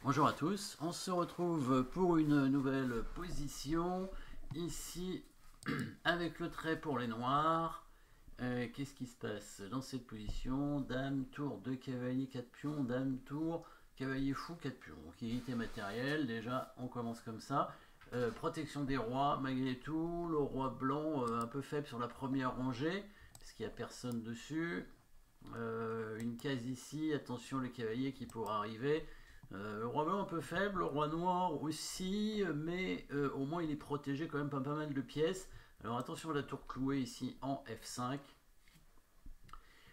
Bonjour à tous, on se retrouve pour une nouvelle position ici avec le trait pour les noirs. Qu'est-ce qui se passe dans cette position? Dame, tour, 2 cavaliers, 4 pions, dame, tour, cavalier fou, 4 pions. Donc unité matérielle, déjà on commence comme ça. Protection des rois, malgré tout, le roi blanc un peu faible sur la première rangée, parce qu'il n'y a personne dessus. Une case ici, attention le cavalier qui pourra arriver. Le roi blanc un peu faible, le roi noir aussi, mais au moins il est protégé quand même pas mal de pièces. Alors attention à la tour clouée ici en F5.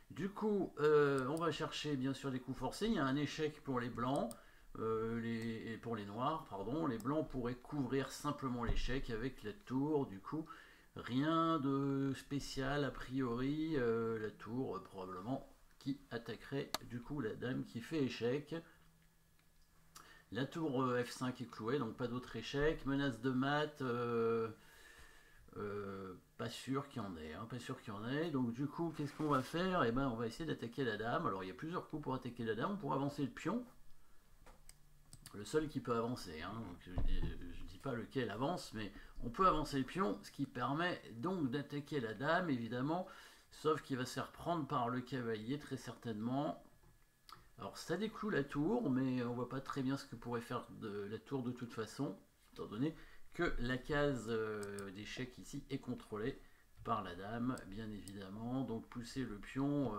Du coup, on va chercher bien sûr des coups forcés. Il y a un échec pour les blancs, pour les noirs, pardon. Les blancs pourraient couvrir simplement l'échec avec la tour. Du coup, rien de spécial a priori. La tour probablement qui attaquerait du coup la dame qui fait échec. La tour F5 est clouée, donc pas d'autre échec. Menace de mat, pas sûr qu'il y en ait. Hein, pas sûr qu'il y en ait. Donc du coup, qu'est-ce qu'on va faire? Eh ben, on va essayer d'attaquer la dame. Alors il y a plusieurs coups pour attaquer la dame. On pourrait avancer le pion. Le seul qui peut avancer. Hein. Donc, je ne dis pas lequel avance, mais on peut avancer le pion, ce qui permet donc d'attaquer la dame, évidemment. Sauf qu'il va se faire prendre par le cavalier, très certainement. Alors ça décloue la tour, mais on voit pas très bien ce que pourrait faire la tour de toute façon, étant donné que la case d'échec ici est contrôlée par la dame, bien évidemment. Donc pousser le pion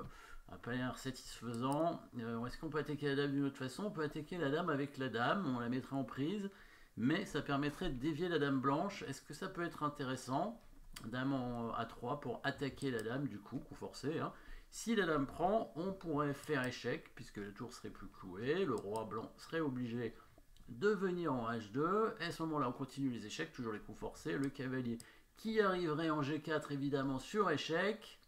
n'a pas l'air satisfaisant. Est-ce qu'on peut attaquer la dame d'une autre façon? On peut attaquer la dame avec la dame, on la mettrait en prise, mais ça permettrait de dévier la dame blanche. Est-ce que ça peut être intéressant? Dame en A3 pour attaquer la dame, du coup forcé. Hein. Si la dame prend, on pourrait faire échec, puisque la tour serait plus clouée, le roi blanc serait obligé de venir en H2, et à ce moment-là on continue les échecs, toujours les coups forcés, le cavalier qui arriverait en G4 évidemment sur échec,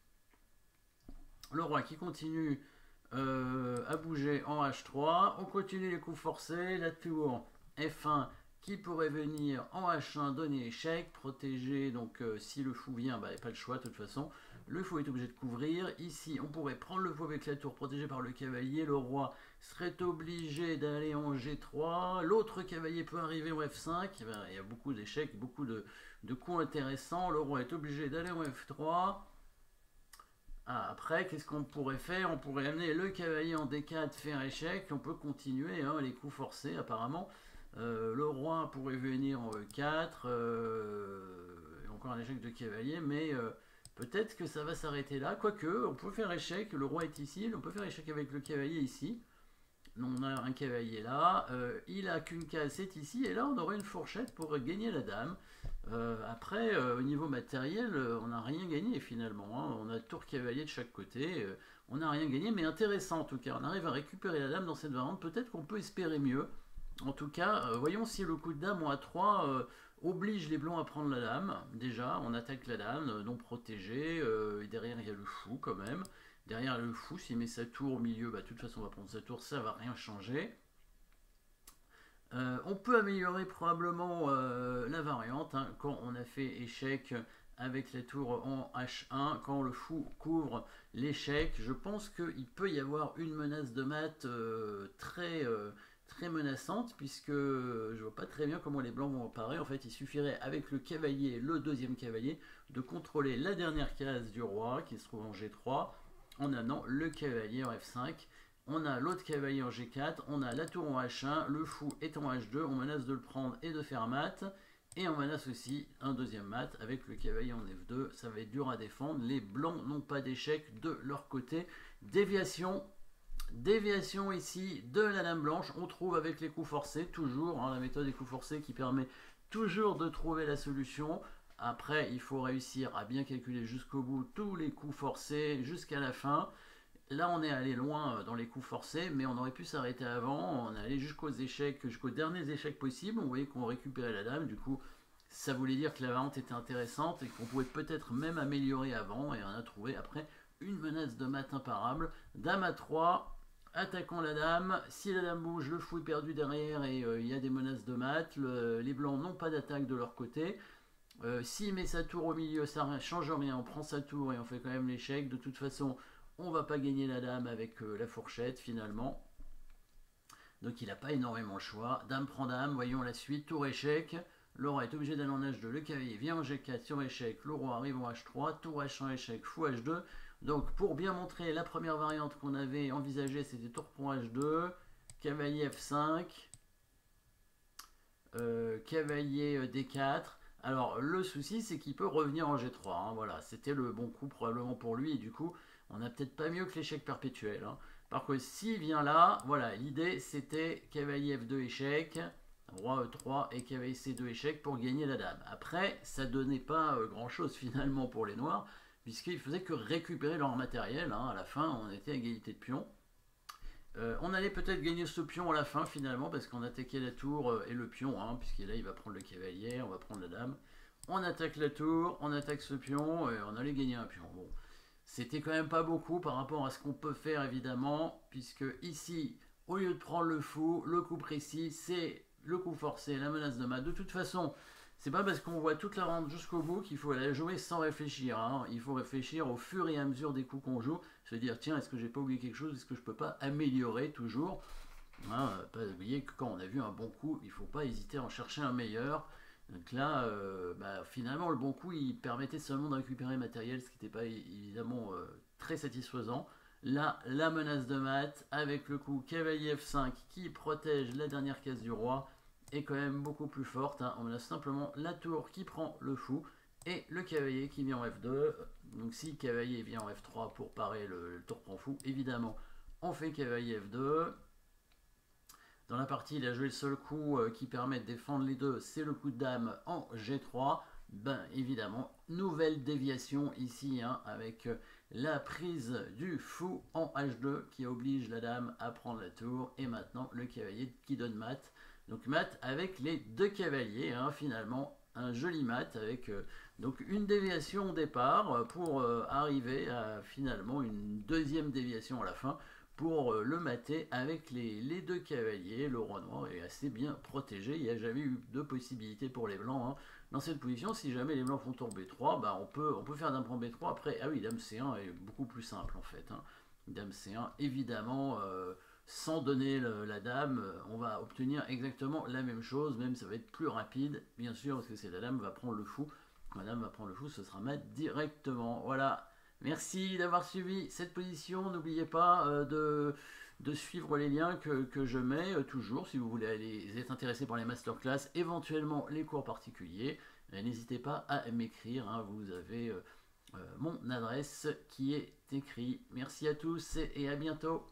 le roi qui continue à bouger en H3, on continue les coups forcés, la tour F1 qui pourrait venir en H1 donner échec, protéger, donc si le fou vient, bah, pas le choix de toute façon, le fou est obligé de couvrir, ici on pourrait prendre le fou avec la tour protégée par le cavalier, le roi serait obligé d'aller en G3, l'autre cavalier peut arriver en F5, il y a beaucoup d'échecs, beaucoup de coups intéressants, le roi est obligé d'aller en F3, après, qu'est-ce qu'on pourrait faire? On pourrait amener le cavalier en D4, faire échec, on peut continuer hein, les coups forcés apparemment. Le roi pourrait venir en E4, encore un échec de cavalier, mais peut-être que ça va s'arrêter là. Quoique, on peut faire échec, le roi est ici, on peut faire échec avec le cavalier ici. On a un cavalier là, il a qu'une case, c'est ici, et là on aurait une fourchette pour gagner la dame. Après, au niveau matériel, on n'a rien gagné finalement. Hein. On a tour cavalier de chaque côté, on n'a rien gagné, mais intéressant en tout cas. On arrive à récupérer la dame dans cette variante, peut-être qu'on peut espérer mieux. En tout cas, voyons si le coup de dame en A3 oblige les blancs à prendre la dame. Déjà, on attaque la dame, non protégée, et derrière il y a le fou quand même. Derrière le fou, s'il met sa tour au milieu, bah, de toute façon on va prendre sa tour, ça va rien changer. On peut améliorer probablement la variante hein, quand on a fait échec avec la tour en H1, quand le fou couvre l'échec. Je pense qu'il peut y avoir une menace de mat très menaçante, puisque je vois pas très bien comment les blancs vont apparaître. En fait, il suffirait avec le cavalier, le deuxième cavalier, de contrôler la dernière case du roi qui se trouve en G3 en amenant le cavalier en F5. On a l'autre cavalier en G4, on a la tour en H1, le fou est en H2, on menace de le prendre et de faire mat, et on menace aussi un deuxième mat avec le cavalier en F2, ça va être dur à défendre, les blancs n'ont pas d'échec de leur côté. Déviation ici de la dame blanche, on trouve avec les coups forcés, toujours hein, la méthode des coups forcés qui permet toujours de trouver la solution. Après, il faut réussir à bien calculer jusqu'au bout tous les coups forcés jusqu'à la fin. Là, on est allé loin dans les coups forcés, mais on aurait pu s'arrêter avant. On est allé jusqu'aux échecs, jusqu'aux derniers échecs possibles. On voyait qu'on récupérait la dame. Du coup, ça voulait dire que la variante était intéressante et qu'on pouvait peut-être même améliorer avant. Et on a trouvé après une menace de mat imparable. Dame à 3. Attaquons la dame. Si la dame bouge, le fou est perdu derrière et il y a des menaces de mat. Les blancs n'ont pas d'attaque de leur côté. S'il met sa tour au milieu, ça ne change rien. On prend sa tour et on fait quand même l'échec. De toute façon, on va pas gagner la dame avec la fourchette finalement. Donc il n'a pas énormément le choix. Dame prend dame, voyons la suite, tour échec. Le roi est obligé d'aller en H2, le cavalier vient en G4 sur échec, le roi arrive en H3, tour H1 échec, fou H2. Donc pour bien montrer la première variante qu'on avait envisagée, c'était tour pour H2, cavalier F5, cavalier D4. Alors le souci c'est qu'il peut revenir en G3, hein, voilà, c'était le bon coup probablement pour lui et du coup on n'a peut-être pas mieux que l'échec perpétuel. Hein. Par contre s'il vient là, voilà, l'idée c'était cavalier F2 échec, roi E3 et cavalier C2 échec pour gagner la dame. Après ça donnait pas grand chose finalement pour les noirs puisqu'ils faisaient que récupérer leur matériel, hein. À la fin on était à égalité de pions. On allait peut-être gagner ce pion à la fin finalement parce qu'on attaquait la tour et le pion, hein, puisque là il va prendre le cavalier, on va prendre la dame. On attaque la tour, on attaque ce pion et on allait gagner un pion. Bon, c'était quand même pas beaucoup par rapport à ce qu'on peut faire évidemment, puisque ici, au lieu de prendre le fou, le coup précis, c'est le coup forcé, la menace de mat. De toute façon, c'est pas parce qu'on voit toute la rente jusqu'au bout qu'il faut la jouer sans réfléchir. Hein. Il faut réfléchir au fur et à mesure des coups qu'on joue. Se dire, tiens, est-ce que j'ai pas oublié quelque chose? Est-ce que je peux pas améliorer toujours? Hein, pas oublier que quand on a vu un bon coup, il faut pas hésiter à en chercher un meilleur. Donc là, finalement, le bon coup, il permettait seulement de récupérer matériel, ce qui n'était pas évidemment très satisfaisant. Là, la menace de mat, avec le coup cavalier F5 qui protège la dernière case du roi, est quand même beaucoup plus forte. Hein. On a simplement la tour qui prend le fou et le cavalier qui vient en F2. Donc si le cavalier vient en F3 pour parer le tour prend fou, évidemment, on fait cavalier F2. Dans la partie, il a joué le seul coup qui permet de défendre les deux, c'est le coup de dame en G3. Ben évidemment, nouvelle déviation ici, hein, avec la prise du fou en H2 qui oblige la dame à prendre la tour. Et maintenant, le cavalier qui donne mat. Donc mat avec les deux cavaliers, hein, finalement, un joli mat avec donc une déviation au départ pour arriver à finalement une deuxième déviation à la fin pour le mater avec les deux cavaliers. Le roi noir est assez bien protégé, il n'y a jamais eu de possibilité pour les blancs. Hein. Dans cette position, si jamais les blancs font tour B3, bah on peut faire dame prend B3, après, ah oui, dame C1 est beaucoup plus simple en fait. Hein. Dame C1, évidemment, sans donner la dame, on va obtenir exactement la même chose, même ça va être plus rapide, bien sûr, parce que c'est la dame va prendre le fou. Madame va prendre le fou, ce sera mat directement. Voilà. Merci d'avoir suivi cette position. N'oubliez pas de suivre les liens que je mets toujours si vous voulez aller être intéressé par les masterclass, éventuellement les cours particuliers. N'hésitez pas à m'écrire. Hein, vous avez mon adresse qui est écrite. Merci à tous et à bientôt.